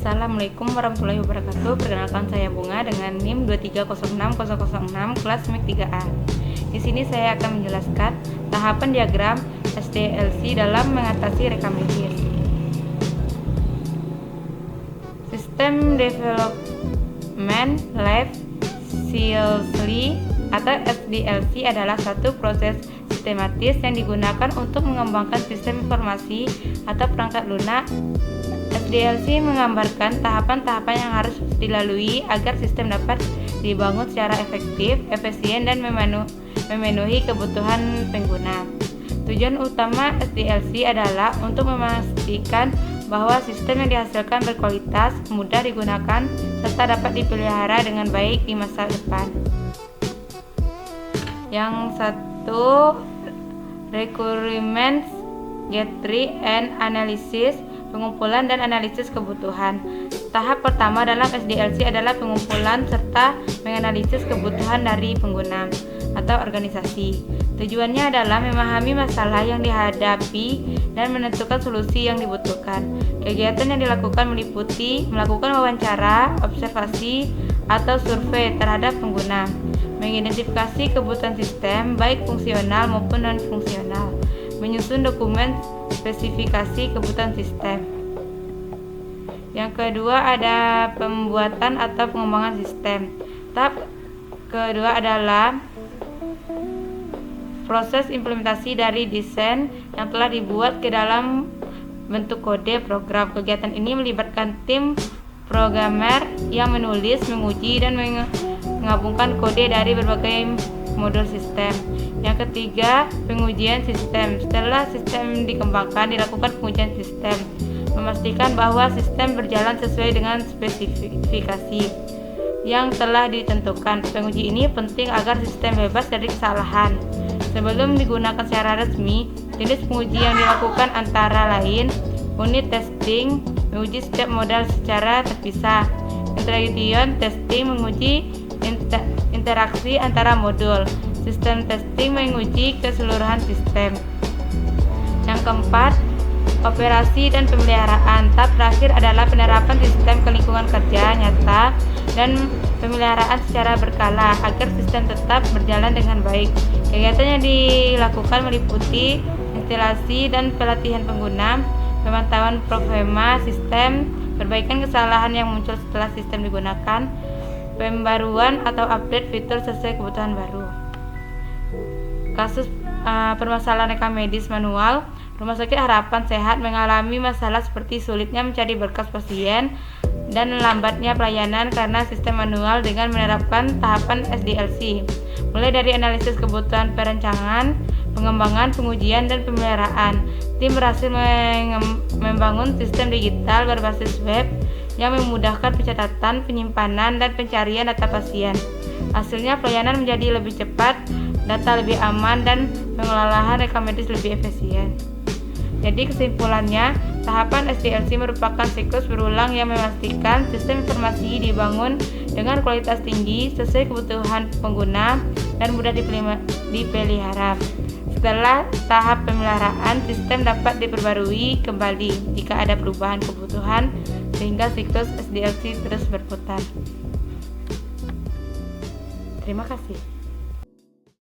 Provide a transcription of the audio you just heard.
Assalamualaikum warahmatullahi wabarakatuh. Perkenalkan, saya Bunga dengan NIM 2306006 kelas MIK 3A. Di sini saya akan menjelaskan tahapan diagram SDLC dalam mengatasi rekam medis. System Development Life Cycle atau SDLC adalah satu proses sistematis yang digunakan untuk mengembangkan sistem informasi atau perangkat lunak. SDLC menggambarkan tahapan-tahapan yang harus dilalui agar sistem dapat dibangun secara efektif, efisien, dan memenuhi kebutuhan pengguna. Tujuan utama SDLC adalah untuk memastikan bahwa sistem yang dihasilkan berkualitas, mudah digunakan, serta dapat dipelihara dengan baik di masa depan. Yang satu, requirements gathering and analysis, pengumpulan dan analisis kebutuhan. Tahap pertama dalam SDLC adalah pengumpulan serta menganalisis kebutuhan dari pengguna atau organisasi. Tujuannya adalah memahami masalah yang dihadapi dan menentukan solusi yang dibutuhkan. Kegiatan yang dilakukan meliputi melakukan wawancara, observasi, atau survei terhadap pengguna, mengidentifikasi kebutuhan sistem baik fungsional maupun non-fungsional, menyusun dokumen spesifikasi kebutuhan sistem. Yang kedua ada pembuatan atau pengembangan sistem. Tahap kedua adalah proses implementasi dari desain yang telah dibuat ke dalam bentuk kode program. Kegiatan ini melibatkan tim programmer yang menulis, menguji, dan menggabungkan kode dari berbagai modul sistem. Yang ketiga, pengujian sistem. Setelah sistem dikembangkan, dilakukan pengujian sistem, memastikan bahwa sistem berjalan sesuai dengan spesifikasi yang telah ditentukan. Penguji ini penting agar sistem bebas dari kesalahan. Sebelum digunakan secara resmi, jenis penguji yang dilakukan antara lain unit testing, menguji setiap modal secara terpisah. Integration testing, menguji interaksi antara modul. Sistem testing, menguji keseluruhan sistem. Yang keempat, operasi dan pemeliharaan. Tahap terakhir adalah penerapan sistem ke lingkungan kerja nyata dan pemeliharaan secara berkala agar sistem tetap berjalan dengan baik. Kegiatan yang dilakukan meliputi instalasi dan pelatihan pengguna, pemantauan performa sistem, perbaikan kesalahan yang muncul setelah sistem digunakan, pembaruan atau update fitur sesuai kebutuhan baru. Kasus permasalahan rekam medis manual. Rumah Sakit Harapan Sehat mengalami masalah seperti sulitnya mencari berkas pasien dan lambatnya pelayanan karena sistem manual dengan menerapkan tahapan SDLC, mulai dari analisis kebutuhan perencanaan, pengembangan, pengujian, dan pemeliharaan. Tim berhasil membangun sistem digital berbasis web yang memudahkan pencatatan, penyimpanan, dan pencarian data pasien. Hasilnya pelayanan menjadi lebih cepat, data lebih aman, dan pengelolaan rekam medis lebih efisien. Jadi kesimpulannya, tahapan SDLC merupakan siklus berulang yang memastikan sistem informasi dibangun dengan kualitas tinggi sesuai kebutuhan pengguna dan mudah dipelihara. Setelah tahap pemeliharaan, sistem dapat diperbarui kembali jika ada perubahan kebutuhan sehingga siklus SDLC terus berputar. Terima kasih.